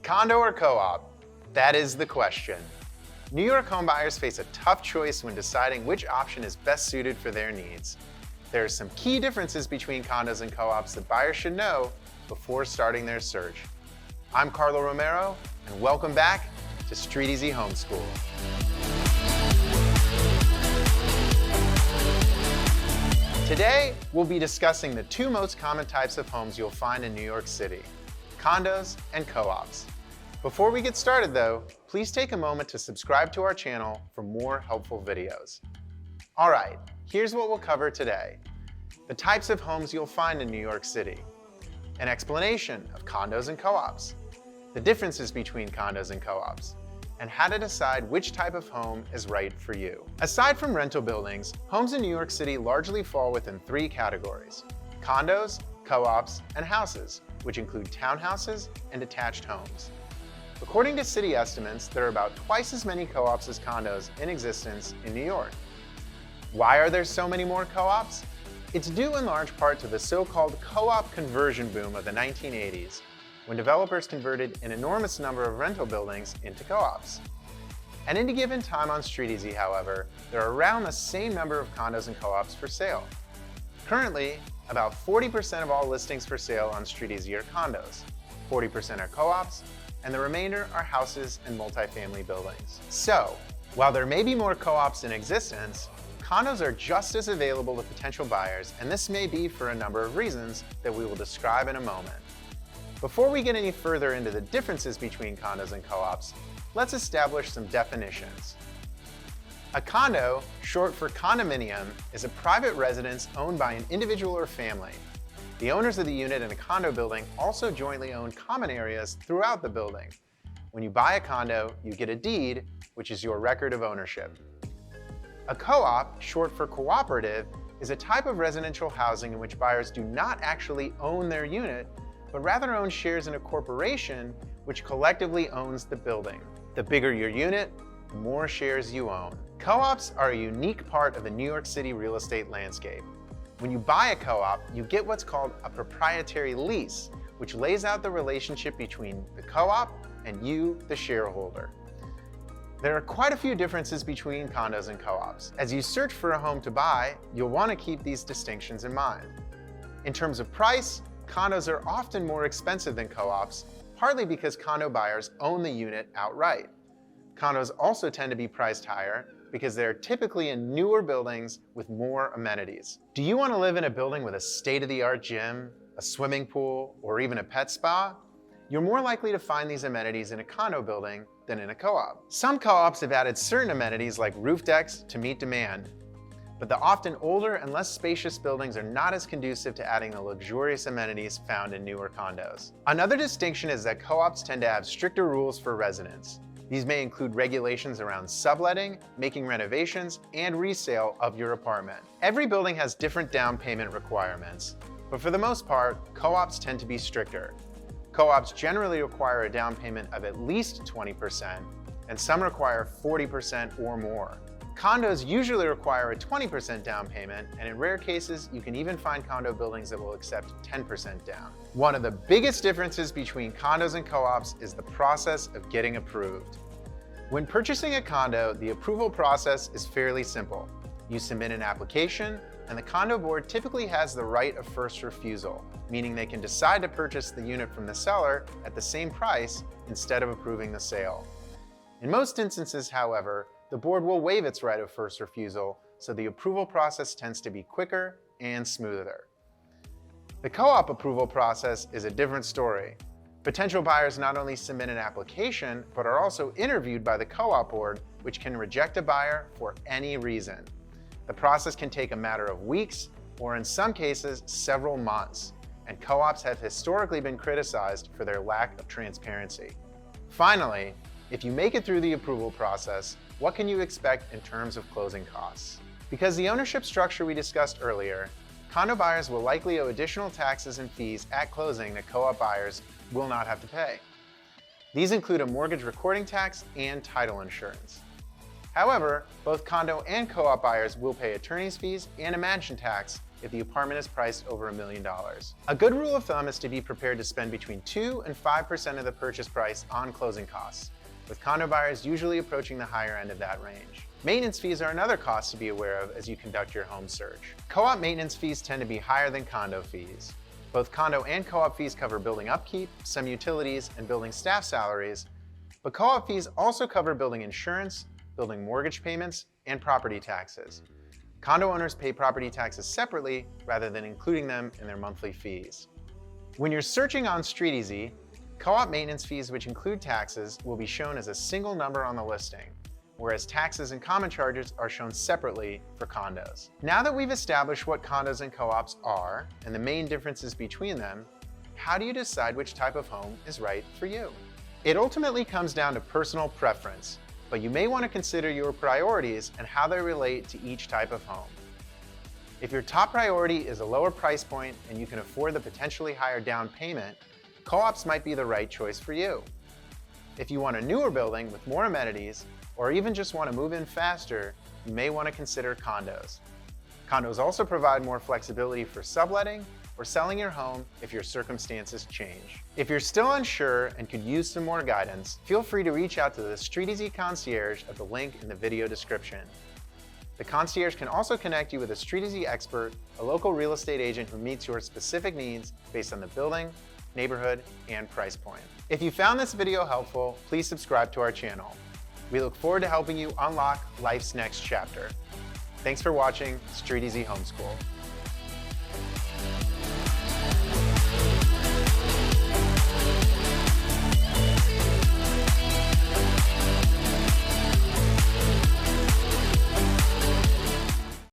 Condo or co-op? That is the question. New York homebuyers face a tough choice when deciding which option is best suited for their needs. There are some key differences between condos and co-ops that buyers should know before starting their search. I'm Carlo Romero, and welcome back to StreetEasy Home School. Today, we'll be discussing the two most common types of homes you'll find in New York City: condos and co-ops. Before we get started though, please take a moment to subscribe to our channel for more helpful videos. All right, here's what we'll cover today: the types of homes you'll find in New York City, an explanation of condos and co-ops, the differences between condos and co-ops, and how to decide which type of home is right for you. Aside from rental buildings, homes in New York City largely fall within three categories: condos, co-ops, and houses, which include townhouses and detached homes. According to city estimates, there are about twice as many co-ops as condos in existence in New York. Why are there so many more co-ops? It's due in large part to the so-called co-op conversion boom of the 1980s, when developers converted an enormous number of rental buildings into co-ops. At any given time on StreetEasy, however, there are around the same number of condos and co-ops for sale. Currently, about 40% of all listings for sale on StreetEasy are condos, 40% are co-ops, and the remainder are houses and multifamily buildings. So, while there may be more co-ops in existence, condos are just as available to potential buyers, and this may be for a number of reasons that we will describe in a moment. Before we get any further into the differences between condos and co-ops, let's establish some definitions. A condo, short for condominium, is a private residence owned by an individual or family. The owners of the unit in a condo building also jointly own common areas throughout the building. When you buy a condo, you get a deed, which is your record of ownership. A co-op, short for cooperative, is a type of residential housing in which buyers do not actually own their unit, but rather own shares in a corporation which collectively owns the building. The bigger your unit, the more shares you own. Co-ops are a unique part of the New York City real estate landscape. When you buy a co-op, you get what's called a proprietary lease, which lays out the relationship between the co-op and you, the shareholder. There are quite a few differences between condos and co-ops. As you search for a home to buy, you'll want to keep these distinctions in mind. In terms of price, condos are often more expensive than co-ops, partly because condo buyers own the unit outright. Condos also tend to be priced higher because they're typically in newer buildings with more amenities. Do you want to live in a building with a state-of-the-art gym, a swimming pool, or even a pet spa? You're more likely to find these amenities in a condo building than in a co-op. Some co-ops have added certain amenities like roof decks to meet demand, but the often older and less spacious buildings are not as conducive to adding the luxurious amenities found in newer condos. Another distinction is that co-ops tend to have stricter rules for residents. These may include regulations around subletting, making renovations, and resale of your apartment. Every building has different down payment requirements, but for the most part, co-ops tend to be stricter. Co-ops generally require a down payment of at least 20%, and some require 40% or more. Condos usually require a 20% down payment, and in rare cases, you can even find condo buildings that will accept 10% down. One of the biggest differences between condos and co-ops is the process of getting approved. When purchasing a condo, the approval process is fairly simple. You submit an application, and the condo board typically has the right of first refusal, meaning they can decide to purchase the unit from the seller at the same price instead of approving the sale. In most instances, however, the board will waive its right of first refusal, so the approval process tends to be quicker and smoother. The co-op approval process is a different story. Potential buyers not only submit an application, but are also interviewed by the co-op board, which can reject a buyer for any reason. The process can take a matter of weeks, or in some cases, several months, and co-ops have historically been criticized for their lack of transparency. Finally, if you make it through the approval process, what can you expect in terms of closing costs? Because the ownership structure we discussed earlier, condo buyers will likely owe additional taxes and fees at closing that co-op buyers will not have to pay. These include a mortgage recording tax and title insurance. However, both condo and co-op buyers will pay attorney's fees and a mansion tax if the apartment is priced over $1 million. A good rule of thumb is to be prepared to spend between 2 and 5% of the purchase price on closing costs, with condo buyers usually approaching the higher end of that range. Maintenance fees are another cost to be aware of as you conduct your home search. Co-op maintenance fees tend to be higher than condo fees. Both condo and co-op fees cover building upkeep, some utilities, and building staff salaries, but co-op fees also cover building insurance, building mortgage payments, and property taxes. Condo owners pay property taxes separately rather than including them in their monthly fees. When you're searching on StreetEasy, co-op maintenance fees, which include taxes, will be shown as a single number on the listing, whereas taxes and common charges are shown separately for condos. Now that we've established what condos and co-ops are and the main differences between them, how do you decide which type of home is right for you? It ultimately comes down to personal preference, but you may want to consider your priorities and how they relate to each type of home. If your top priority is a lower price point and you can afford the potentially higher down payment, co-ops might be the right choice for you. If you want a newer building with more amenities, or even just want to move in faster, you may want to consider condos. Condos also provide more flexibility for subletting or selling your home if your circumstances change. If you're still unsure and could use some more guidance, feel free to reach out to the StreetEasy concierge at the link in the video description. The concierge can also connect you with a StreetEasy expert, a local real estate agent who meets your specific needs based on the building, neighborhood, and price point. If you found this video helpful, please subscribe to our channel. We look forward to helping you unlock life's next chapter. Thanks for watching StreetEasy Home School.